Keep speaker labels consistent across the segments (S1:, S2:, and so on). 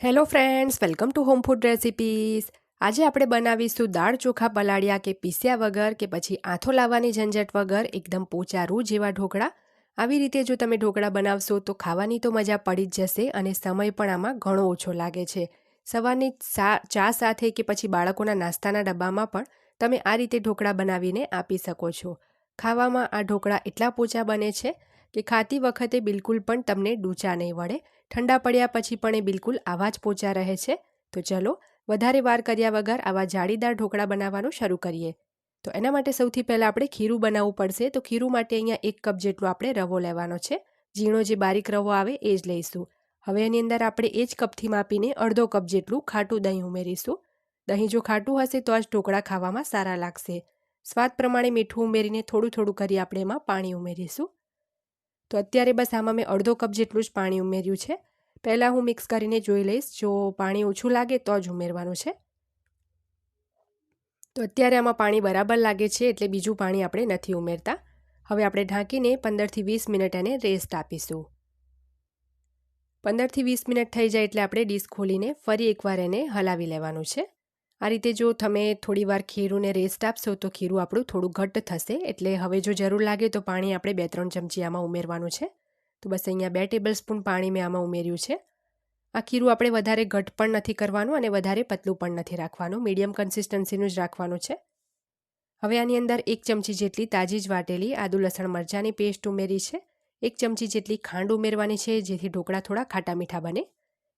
S1: Hello friends, welcome to home food recipes. આજે આપણે બનાવીશું દાળ ચોખા પલાળ્યા કે પીસ્યા વગર કે પછી આથો લાવવાની ઝંઝટ વગર એકદમ પોચા રૂ જેવા ઢોકળા. આવી રીતે જો તમે ઢોકળા બનાવશો તો ખાવાની તો મજા પડી જ જશે અને સમય પણ આમાં ઘણો ઓછો લાગે છે. સવારની ચા સાથે કે પછી બાળકોના નાસ્તાના ડબ્બામાં પણ તમે આ રીતે ઢોકળા બનાવીને આપી શકો છો. ખાવામાં આ ઢોકળા એટલા પોચા બને છે કે ખાતી વખતે બિલકુલ પણ તમને ડૂચા નહીં વળે. ઠંડા પડ્યા પછી પણ એ બિલકુલ આવા જ પોચા રહે છે. તો ચલો વધારે વાર કર્યા વગર આવા જાળીદાર ઢોકળા બનાવવાનું શરૂ કરીએ. તો એના માટે સૌથી પહેલાં આપણે ખીરું બનાવવું પડશે. તો ખીરું માટે અહીંયા 1 કપ જેટલો આપણે રવો લેવાનો છે. ઝીણો જે બારીક રવો આવે એ જ લઈશું. હવે એની અંદર આપણે એ જ કપથી માપીને અડધો કપ જેટલું ખાટું દહીં ઉમેરીશું. દહીં જો ખાટું હશે તો આ જ ઢોકળા ખાવામાં સારા લાગશે. સ્વાદ પ્રમાણે મીઠું ઉમેરીને થોડું થોડું કરી આપણે એમાં પાણી ઉમેરીશું. તો અત્યારે બસ આમાં મેં અડધો કપ જેટલું જ પાણી ઉમેર્યું છે. પહેલાં હું મિક્સ કરીને જોઈ લઈશ, જો પાણી ઓછું લાગે તો જ ઉમેરવાનું છે. તો અત્યારે આમાં પાણી બરાબર લાગે છે એટલે બીજું પાણી આપણે નથી ઉમેરતા. હવે આપણે ઢાંકીને 15થી 20 મિનિટ એને રેસ્ટ આપીશું. 15થી 20 મિનિટ થઈ જાય એટલે આપણે ડીશ ખોલીને ફરી એકવાર એને હલાવી લેવાનું છે. આ રીતે જો તમે થોડીવાર ખીરુંને રેસ્ટ આપશો તો ખીરું આપણું થોડું ઘટ્ટ થશે. એટલે હવે જો જરૂર લાગે તો પાણી આપણે 2-3 ચમચી આમાં ઉમેરવાનું છે. તો બસ અહીંયા 2 ટેબલસ્પૂન પાણી મેં આમાં ઉમેર્યું છે. આ ખીરું આપણે વધારે ઘટ્ટ પણ નથી કરવાનું અને વધારે પતલું પણ નથી રાખવાનું, મીડિયમ કન્સિસ્ટન્સીનું જ રાખવાનું છે. હવે આની અંદર 1 ચમચી જેટલી તાજી જ વાટેલી આદુ લસણ મરચાંની પેસ્ટ ઉમેરી છે. 1 ચમચી જેટલી ખાંડ ઉમેરવાની છે જેથી ઢોકળા થોડા ખાટા મીઠા બને.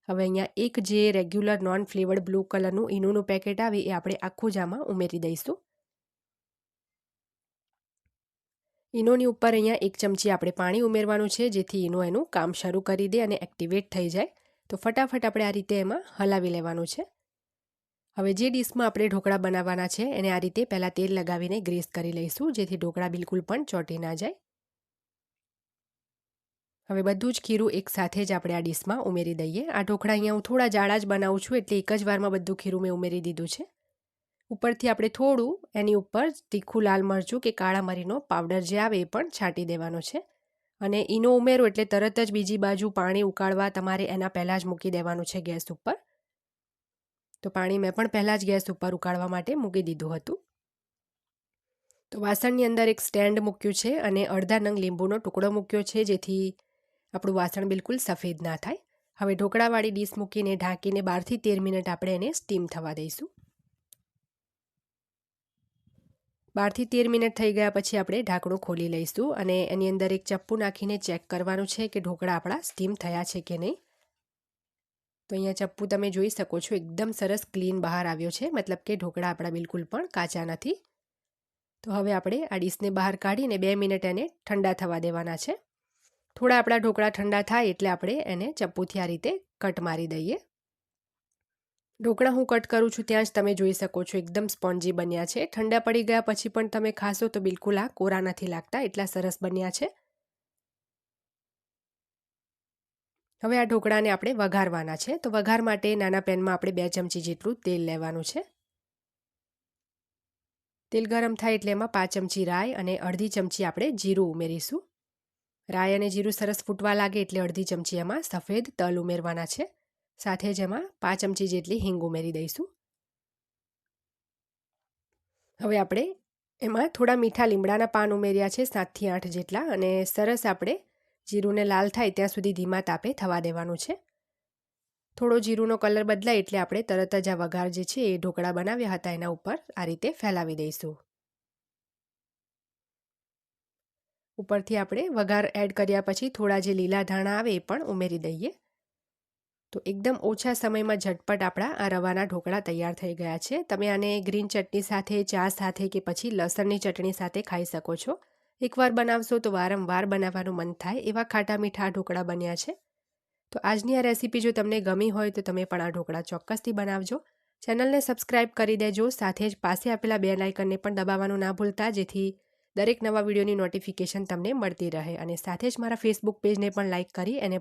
S1: હવે અહીંયા એક જે રેગ્યુલર નોન ફ્લેવર્ડ બ્લુ કલરનું ઈનોનું પેકેટ આવે એ આપણે આખું જ આમાં ઉમેરી દઈશું. ઈનોની ઉપર અહીંયા 1 ચમચી આપણે પાણી ઉમેરવાનું છે જેથી ઈનો એનું કામ શરૂ કરી દે અને એક્ટિવેટ થઈ જાય. તો ફટાફટ આપણે આ રીતે એમાં હલાવી લેવાનું છે. હવે જે ડીશમાં આપણે ઢોકળા બનાવવાના છે એને આ રીતે પહેલાં તેલ લગાવીને ગ્રીસ કરી લઈશું જેથી ઢોકળા બિલકુલ પણ ચોંટી ના જાય. હવે બધું જ ખીરું એક સાથે જ આપણે આ ડીશમાં ઉમેરી દઈએ. આ ઢોકળા અહીંયા હું થોડા જાડા જ બનાવું છું એટલે એક જ વારમાં બધું ખીરું મેં ઉમેરી દીધું છે. ઉપરથી આપણે થોડું એની ઉપર તીખું લાલ મરચું કે કાળા મરીનો પાવડર જે આવે એ પણ છાંટી દેવાનો છે. અને ઈનો ઉમેરો એટલે તરત જ બીજી બાજુ પાણી ઉકાળવા તમારે એના પહેલાં જ મૂકી દેવાનું છે ગેસ ઉપર. તો પાણી મેં પણ પહેલાં જ ગેસ ઉપર ઉકાળવા માટે મૂકી દીધું હતું. તો વાસણની અંદર એક સ્ટેન્ડ મૂક્યું છે અને અડધા નંગ લીંબુનો ટુકડો મૂક્યો છે જેથી આપણું વાસણ બિલકુલ સફેદ ના થાય. હવે ઢોકળાવાળી ડીશ મૂકીને ઢાંકીને 12થી 13 મિનિટ આપણે એને સ્ટીમ થવા દઈશું. 12થી 13 મિનિટ થઈ ગયા પછી આપણે ઢાંકણું ખોલી લઈશું અને એની અંદર એક ચપ્પુ નાખીને ચેક કરવાનું છે કે ઢોકળા આપણા સ્ટીમ થયા છે કે નહીં. તો અહીંયા ચપ્પુ તમે જોઈ શકો છો એકદમ સરસ ક્લીન બહાર આવ્યો છે, મતલબ કે ઢોકળા આપણા બિલકુલ પણ કાચા નથી. તો હવે આપણે આ ડીશને બહાર કાઢીને 2 મિનિટ એને ઠંડા થવા દેવાના છે. થોડા આપણા ઢોકળા ઠંડા થાય એટલે આપણે એને ચપ્પુથી આ રીતે કટ મારી દઈએ. ઢોકળા હું કટ કરું છું ત્યાં જ તમે જોઈ શકો છો એકદમ સ્પોન્જી બન્યા છે. ઠંડા પડી ગયા પછી પણ તમે ખાશો તો બિલકુલ આ કોરા નથી લાગતા, એટલા સરસ બન્યા છે. હવે આ ઢોકળાને આપણે વઘારવાના છે. તો વઘાર માટે નાના પેનમાં આપણે 2 ચમચી જેટલું તેલ લેવાનું છે. તેલ ગરમ થાય એટલે એમાં 5 ચમચી રાઈ અને અડધી ચમચી આપણે જીરું ઉમેરીશું. રાઈ અને જીરું સરસ ફૂટવા લાગે એટલે અડધી ચમચી એમાં સફેદ તલ ઉમેરવાના છે. સાથે જ એમાં 5 ચમચી જેટલી હિંગ ઉમેરી દઈશું. હવે આપણે એમાં થોડા મીઠા લીમડાના પાન ઉમેર્યા છે, 7થી 8 જેટલા, અને સરસ આપણે જીરુંને લાલ થાય ત્યાં સુધી ધીમા તાપે થવા દેવાનું છે. થોડો જીરુંનો કલર બદલાય એટલે આપણે તરત જ આ વઘાર જે છે એ ઢોકળા બનાવ્યા હતા એના ઉપર આ રીતે ફેલાવી દઈશું. ઉપરથી આપણે વઘાર એડ કર્યા પછી થોડા જે લીલા ધાણા આવે એ પણ ઉમેરી દઈએ. તો એકદમ ઓછા સમયમાં ઝટપટ આપણા આ રવાના ઢોકળા તૈયાર થઈ ગયા છે. તમે આને ગ્રીન ચટણી સાથે, ચા સાથે કે પછી લસણની ચટણી સાથે ખાઈ શકો છો. એકવાર બનાવશો તો વારંવાર બનાવવાનું મન થાય એવા ખાટા મીઠા ઢોકળા બન્યા છે. તો આજની આ રેસીપી જો તમને ગમી હોય તો તમે પણ આ ઢોકળા ચોક્કસથી બનાવજો. ચેનલને સબસ્ક્રાઇબ કરી દેજો, સાથે જ પાસે આપેલા બેલ આઇકનને પણ દબાવવાનું ના ભૂલતા જેથી દરેક નવા વિડીયોની નોટિફિકેશન તમને મળતી રહે. અને સાથે જ મારા ફેસબુક પેજને પણ લાઇક કરી અને